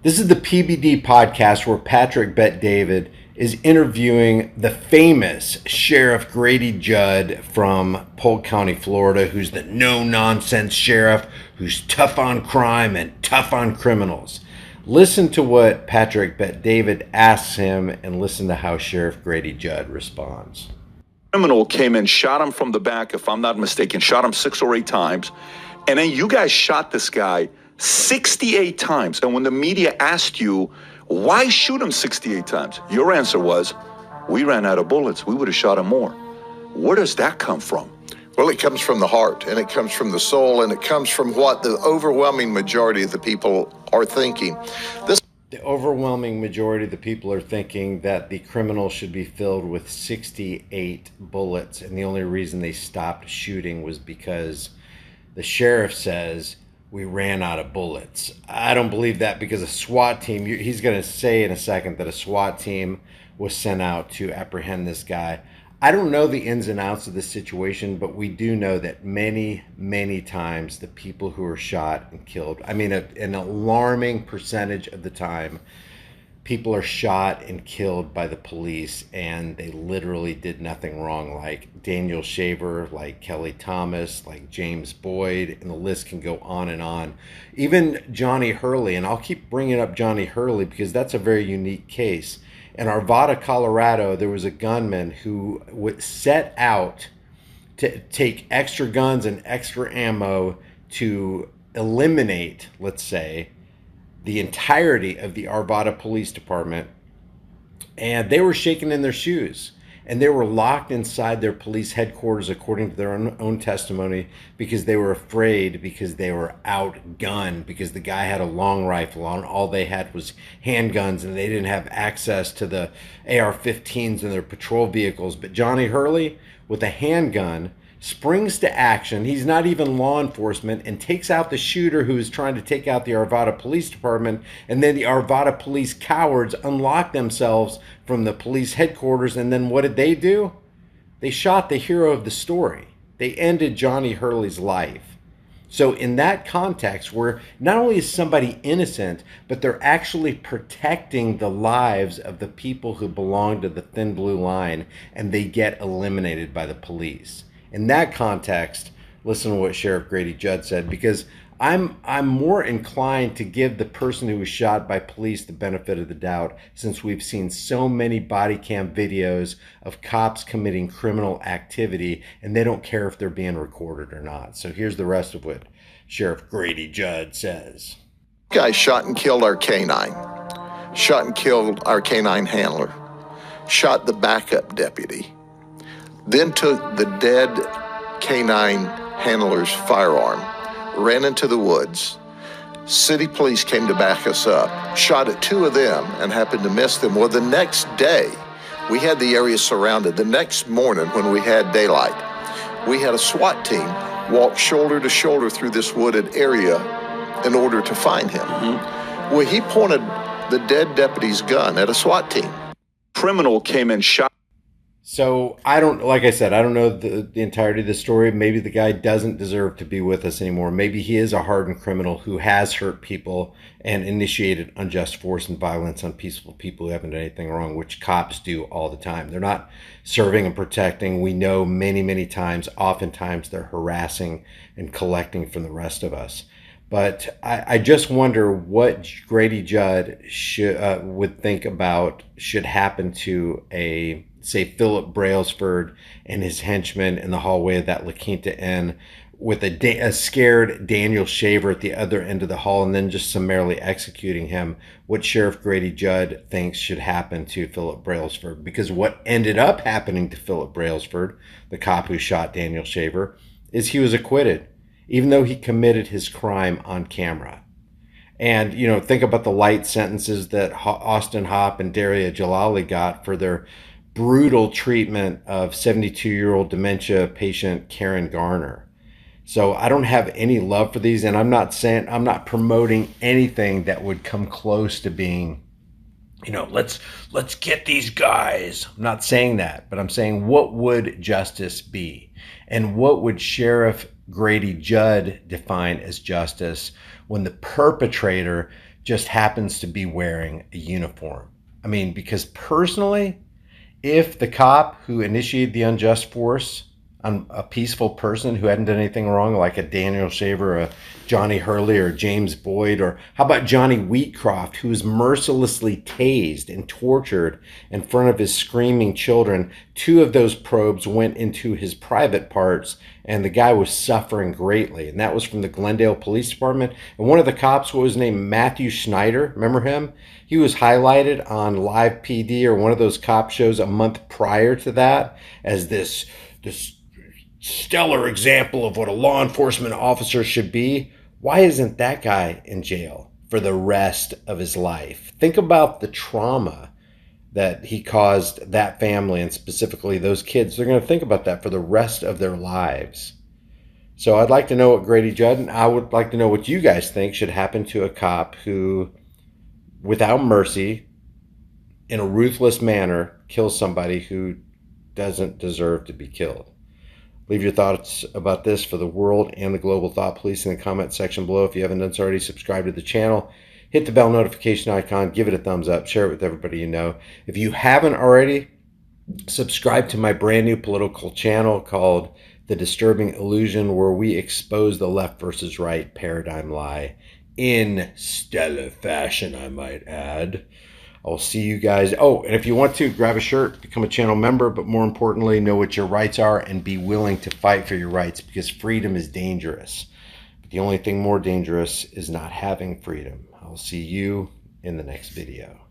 This is the PBD podcast where Patrick Bet David is interviewing the famous Sheriff Grady Judd from Polk County, Florida, who's the no-nonsense sheriff, who's tough on crime and tough on criminals. Listen to what Patrick Bet David asks him and listen to how Sheriff Grady Judd responds. Criminal came in, shot him from the back, if I'm not mistaken, shot him 6 or 8 times. And then you guys shot this guy 68 times. And when the media asked you, why shoot him 68 times? Your answer was, we ran out of bullets. We would have shot him more. Where does that come from? Well, it comes from the heart, and it comes from the soul, and it comes from what the overwhelming majority of the people are thinking. The overwhelming majority of the people are thinking that the criminal should be filled with 68 bullets, and the only reason they stopped shooting was because the sheriff says, we ran out of bullets. I don't believe that, because a SWAT team, he's going to say in a second that a SWAT team was sent out to apprehend this guy. I don't know the ins and outs of the situation, but we do know that many, many times the people who are shot and killed, I mean, an alarming percentage of the time, people are shot and killed by the police and they literally did nothing wrong, like Daniel Shaver, like Kelly Thomas, like James Boyd, and the list can go on and on. Even Johnny Hurley, and I'll keep bringing up Johnny Hurley because that's a very unique case. In Arvada, Colorado, there was a gunman who would set out to take extra guns and extra ammo to eliminate, let's say, the entirety of the Arvada Police Department. And they were shaking in their shoes. And they were locked inside their police headquarters, according to their own testimony, because they were afraid, because they were outgunned, because the guy had a long rifle on. All they had was handguns, and they didn't have access to the AR-15s in their patrol vehicles. But Johnny Hurley, with a handgun, springs to action. He's not even law enforcement, and takes out the shooter who is trying to take out the Arvada Police Department. And then the Arvada police cowards unlock themselves from the police headquarters. And then what did they do? They shot the hero of the story. They ended Johnny Hurley's life. So in that context, where not only is somebody innocent, but they're actually protecting the lives of the people who belong to the thin blue line, and they get eliminated by the police. In that context, listen to what Sheriff Grady Judd said, because I'm more inclined to give the person who was shot by police the benefit of the doubt, since we've seen so many body cam videos of cops committing criminal activity, and they don't care if they're being recorded or not. So here's the rest of what Sheriff Grady Judd says. Guy shot and killed our canine, shot and killed our canine handler, shot the backup deputy, then took the dead canine handler's firearm, ran into the woods. City police came to back us up, shot at 2 of them and happened to miss them. Well, the next day, we had the area surrounded. The next morning, when we had daylight, we had a SWAT team walk shoulder to shoulder through this wooded area in order to find him. Well, he pointed the dead deputy's gun at a SWAT team. Criminal came in, shot. So like I said, I don't know the entirety of the story. Maybe the guy doesn't deserve to be with us anymore. Maybe he is a hardened criminal who has hurt people and initiated unjust force and violence on peaceful people who haven't done anything wrong, which cops do all the time. They're not serving and protecting. We know many, many times, oftentimes they're harassing and collecting from the rest of us. But I just wonder what Grady Judd would think about should happen to say Philip Brailsford and his henchmen in the hallway of that La Quinta Inn, with a scared Daniel Shaver at the other end of the hall, and then just summarily executing him. What Sheriff Grady Judd thinks should happen to Philip Brailsford, because what ended up happening to Philip Brailsford, the cop who shot Daniel Shaver, is he was acquitted, even though he committed his crime on camera. And, think about the light sentences that Austin Hopp and Daria Jalali got for their brutal treatment of 72-year-old dementia patient Karen Garner. So I don't have any love for these, and I'm not promoting anything that would come close to being, let's get these guys. I'm not saying that, but I'm saying, what would justice be? And what would Sheriff Grady Judd define as justice when the perpetrator just happens to be wearing a uniform. I mean, because personally, if the cop who initiated the unjust force on a peaceful person who hadn't done anything wrong, like a Daniel Shaver, a Johnny Hurley, or James Boyd, or how about Johnny Wheatcroft, who was mercilessly tased and tortured in front of his screaming children. 2 of those probes went into his private parts, and the guy was suffering greatly. And that was from the Glendale Police Department. And one of the cops, what was his name? Matthew Schneider. Remember him? He was highlighted on Live PD or one of those cop shows a month prior to that as this stellar example of what a law enforcement officer should be. Why isn't that guy in jail for the rest of his life? Think about the trauma that he caused that family, and specifically those kids. They're going to think about that for the rest of their lives. So I'd like to know what Grady Judd, and I would like to know what you guys think should happen to a cop who, without mercy, in a ruthless manner, kills somebody who doesn't deserve to be killed. Leave your thoughts about this for the world and the global thought police in the comment section below. If you haven't done so already, subscribe to the channel. Hit the bell notification icon. Give it a thumbs up. Share it with everybody you know. If you haven't already, subscribe to my brand new political channel called The Disturbing Illusion, where we expose the left versus right paradigm lie in stellar fashion, I might add. I'll see you guys. Oh, and if you want to, grab a shirt, become a channel member, but more importantly, know what your rights are and be willing to fight for your rights, because freedom is dangerous. But the only thing more dangerous is not having freedom. I'll see you in the next video.